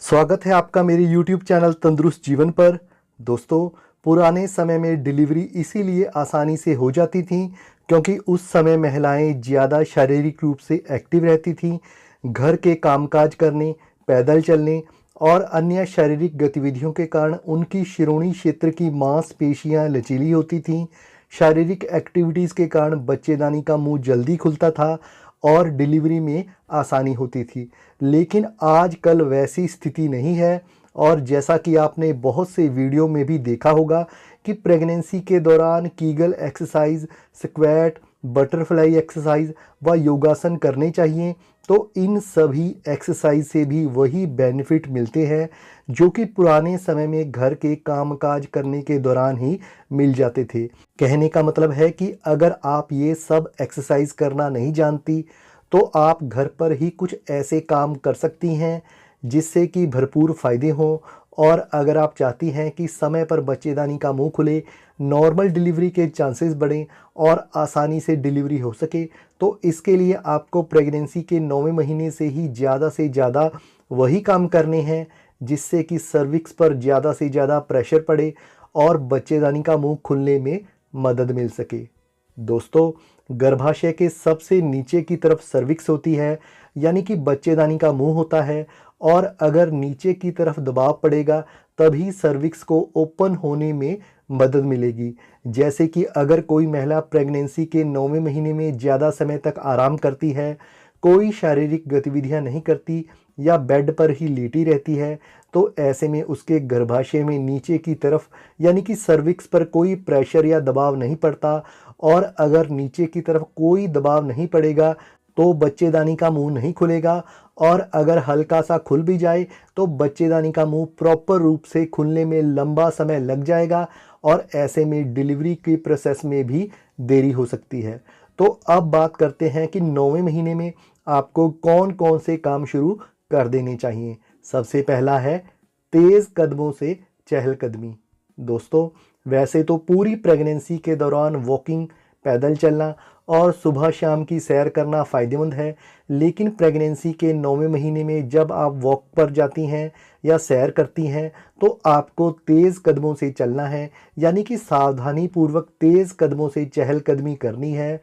स्वागत है आपका मेरे YouTube चैनल तंदुरुस्त जीवन पर। दोस्तों, पुराने समय में डिलीवरी इसीलिए आसानी से हो जाती थी क्योंकि उस समय महिलाएं ज़्यादा शारीरिक रूप से एक्टिव रहती थीं। घर के कामकाज करने, पैदल चलने और अन्य शारीरिक गतिविधियों के कारण उनकी शिरोणी क्षेत्र की मांसपेशियां लचीली होती थीं। शारीरिक एक्टिविटीज़ के कारण बच्चेदानी का मुंह जल्दी खुलता था और डिलीवरी में आसानी होती थी। लेकिन आजकल वैसी स्थिति नहीं है और जैसा कि आपने बहुत से वीडियो में भी देखा होगा कि प्रेगनेंसी के दौरान Kegel exercise, squat, butterfly exercise व योगासन करने चाहिए। तो इन सभी एक्सरसाइज से भी वही बेनिफिट मिलते हैं जो कि पुराने समय में घर के कामकाज करने के दौरान ही मिल जाते थे। कहने का मतलब है कि अगर आप ये सब एक्सरसाइज करना नहीं जानती तो आप घर पर ही कुछ ऐसे काम कर सकती हैं जिससे कि भरपूर फ़ायदे हों। और अगर आप चाहती हैं कि समय पर बच्चेदानी का मुंह खुले, नॉर्मल डिलीवरी के चांसेस बढ़ें और आसानी से डिलीवरी हो सके, तो इसके लिए आपको प्रेगनेंसी के 9वें महीने से ही ज़्यादा से ज़्यादा वही काम करने हैं जिससे कि सर्विक्स पर ज़्यादा से ज़्यादा प्रेशर पड़े और बच्चेदानी का मुंह खुलने में मदद मिल सके। दोस्तों, गर्भाशय के सबसे नीचे की तरफ सर्विक्स होती है, यानी कि बच्चेदानी का मुंह होता है। और अगर नीचे की तरफ दबाव पड़ेगा तभी सर्विक्स को ओपन होने में मदद मिलेगी। जैसे कि अगर कोई महिला प्रेगनेंसी के 9वें महीने में ज़्यादा समय तक आराम करती है, कोई शारीरिक गतिविधियां नहीं करती या बेड पर ही लेटी रहती है, तो ऐसे में उसके गर्भाशय में नीचे की तरफ यानी कि सर्विक्स पर कोई प्रेशर या दबाव नहीं पड़ता। और अगर नीचे की तरफ कोई दबाव नहीं पड़ेगा तो बच्चेदानी का मुंह नहीं खुलेगा। और अगर हल्का सा खुल भी जाए तो बच्चेदानी का मुंह प्रॉपर रूप से खुलने में लंबा समय लग जाएगा और ऐसे में डिलीवरी की प्रोसेस में भी देरी हो सकती है। तो अब बात करते हैं कि 9वें महीने में आपको कौन कौन से काम शुरू कर देने चाहिए। सबसे पहला है तेज़ कदमों से चहलकदमी। दोस्तों, वैसे तो पूरी प्रेगनेंसी के दौरान वॉकिंग, पैदल चलना और सुबह शाम की सैर करना फ़ायदेमंद है, लेकिन प्रेगनेंसी के 9वें महीने में जब आप वॉक पर जाती हैं या सैर करती हैं तो आपको तेज़ कदमों से चलना है, यानी कि सावधानीपूर्वक तेज़ कदमों से चहलकदमी करनी है।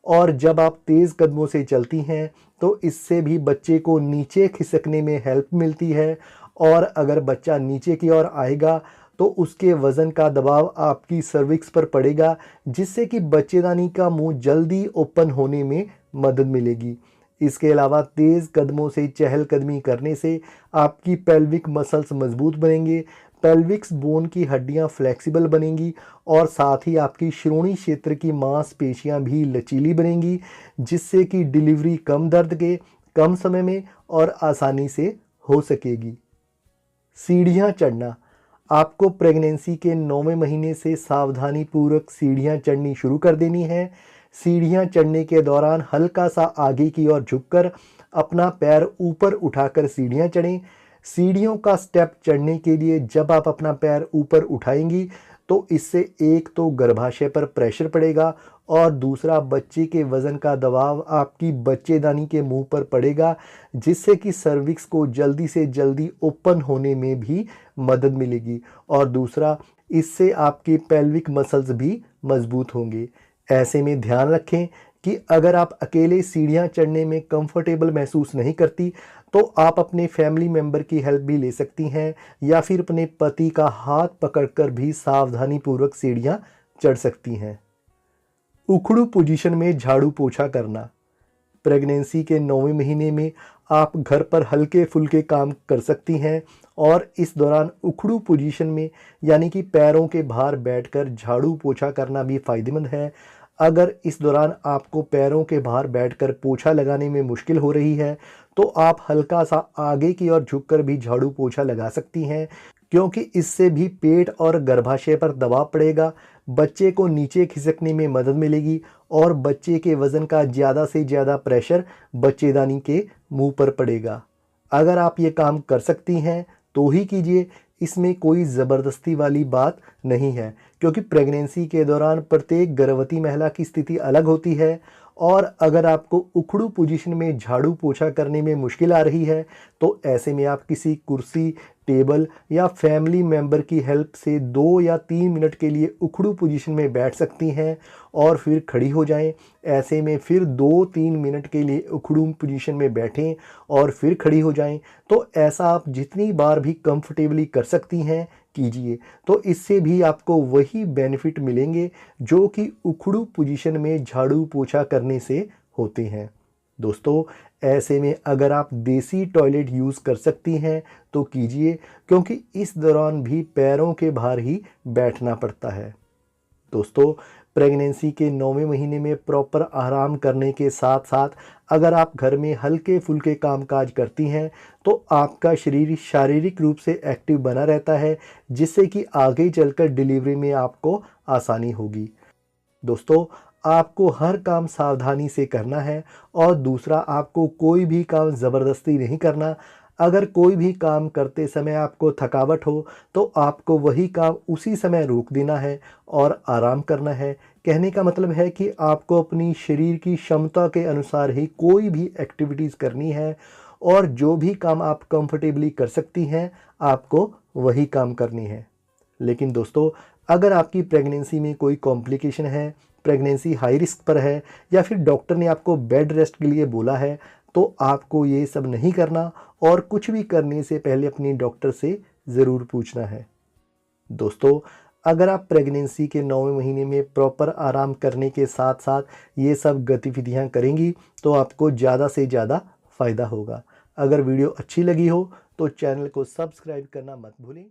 और जब आप तेज़ कदमों से चलती हैं तो इससे भी बच्चे को नीचे खिसकने में हेल्प मिलती है। और अगर बच्चा नीचे की ओर आएगा तो उसके वज़न का दबाव आपकी सर्विक्स पर पड़ेगा जिससे कि बच्चेदानी का मुंह जल्दी ओपन होने में मदद मिलेगी। इसके अलावा तेज़ कदमों से चहलकदमी करने से आपकी पेल्विक मसल्स मजबूत बनेंगे, पेल्विक्स बोन की हड्डियां फ्लेक्सिबल बनेंगी और साथ ही आपकी श्रोणी क्षेत्र की मांसपेशियां भी लचीली बनेंगी जिससे कि डिलीवरी कम दर्द के, कम समय में और आसानी से हो सकेगी। सीढ़ियाँ चढ़ना। आपको प्रेगनेंसी के 9वें महीने से सावधानीपूर्वक सीढ़ियाँ चढ़नी शुरू कर देनी है। सीढ़ियाँ चढ़ने के दौरान हल्का सा आगे की ओर झुककर अपना पैर ऊपर उठाकर सीढ़ियाँ चढ़ें। सीढ़ियों का स्टेप चढ़ने के लिए जब आप अपना पैर ऊपर उठाएंगी तो इससे एक तो गर्भाशय पर प्रेशर पड़ेगा और दूसरा बच्चे के वज़न का दबाव आपकी बच्चेदानी के मुंह पर पड़ेगा जिससे कि सर्विक्स को जल्दी से जल्दी ओपन होने में भी मदद मिलेगी। और दूसरा, इससे आपके पेल्विक मसल्स भी मजबूत होंगे। ऐसे में ध्यान रखें कि अगर आप अकेले सीढ़ियाँ चढ़ने में कंफर्टेबल महसूस नहीं करती तो आप अपने फैमिली मेम्बर की हेल्प भी ले सकती हैं या फिर अपने पति का हाथ पकड़कर भी सावधानीपूर्वक सीढ़ियाँ चढ़ सकती हैं। उखड़ू पोजीशन में झाड़ू पोछा करना। प्रेगनेंसी के 9वें महीने में आप घर पर हल्के फुल्के काम कर सकती हैं और इस दौरान उखड़ू पोजीशन में यानी कि पैरों के भार बैठकर झाड़ू पोछा करना भी फ़ायदेमंद है। अगर इस दौरान आपको पैरों के भार बैठकर पोछा लगाने में मुश्किल हो रही है तो आप हल्का सा आगे की ओर झुककर भी झाड़ू पोछा लगा सकती हैं क्योंकि इससे भी पेट और गर्भाशय पर दबाव पड़ेगा, बच्चे को नीचे खिसकने में मदद मिलेगी और बच्चे के वज़न का ज़्यादा से ज़्यादा प्रेशर बच्चेदानी के मुंह पर पड़ेगा। अगर आप ये काम कर सकती हैं तो ही कीजिए, इसमें कोई ज़बरदस्ती वाली बात नहीं है क्योंकि प्रेगनेंसी के दौरान प्रत्येक गर्भवती महिला की स्थिति अलग होती है और अगर आपको उखड़ू पोजीशन में झाड़ू पोछा करने में मुश्किल आ रही है तो ऐसे में आप किसी कुर्सी, टेबल या फैमिली मेम्बर की हेल्प से 2 या 3 मिनट के लिए उखड़ू पोजीशन में बैठ सकती हैं और फिर खड़ी हो जाएं। ऐसे में फिर 2-3 मिनट के लिए उखड़ू पोजीशन में बैठें और फिर खड़ी हो जाएं। तो ऐसा आप जितनी बार भी कंफर्टेबली कर सकती हैं कीजिए। तो इससे भी आपको वही बेनिफिट मिलेंगे जो कि उखड़ू पोजीशन में झाड़ू पोछा करने से होते हैं। दोस्तों, ऐसे में अगर आप देसी टॉयलेट यूज़ कर सकती हैं तो कीजिए, क्योंकि इस दौरान भी पैरों के भार ही बैठना पड़ता है। दोस्तों, प्रेगनेंसी के 9वें महीने में प्रॉपर आराम करने के साथ साथ अगर आप घर में हल्के फुल्के कामकाज करती हैं तो आपका शरीर शारीरिक रूप से एक्टिव बना रहता है, जिससे कि आगे चलकर डिलीवरी में आपको आसानी होगी। दोस्तों, आपको हर काम सावधानी से करना है और दूसरा, आपको कोई भी काम ज़बरदस्ती नहीं करना। अगर कोई भी काम करते समय आपको थकावट हो तो आपको वही काम उसी समय रोक देना है और आराम करना है। कहने का मतलब है कि आपको अपनी शरीर की क्षमता के अनुसार ही कोई भी एक्टिविटीज़ करनी है और जो भी काम आप कंफर्टेबली कर सकती हैं आपको वही काम करनी है। लेकिन दोस्तों, अगर आपकी प्रेगनेंसी में कोई कॉम्प्लिकेशन है, प्रेगनेंसी हाई रिस्क पर है या फिर डॉक्टर ने आपको बेड रेस्ट के लिए बोला है तो आपको ये सब नहीं करना और कुछ भी करने से पहले अपनी डॉक्टर से ज़रूर पूछना है। दोस्तों, अगर आप प्रेगनेंसी के 9वें महीने में प्रॉपर आराम करने के साथ साथ ये सब गतिविधियां करेंगी तो आपको ज़्यादा से ज़्यादा फ़ायदा होगा। अगर वीडियो अच्छी लगी हो तो चैनल को सब्सक्राइब करना मत भूलें।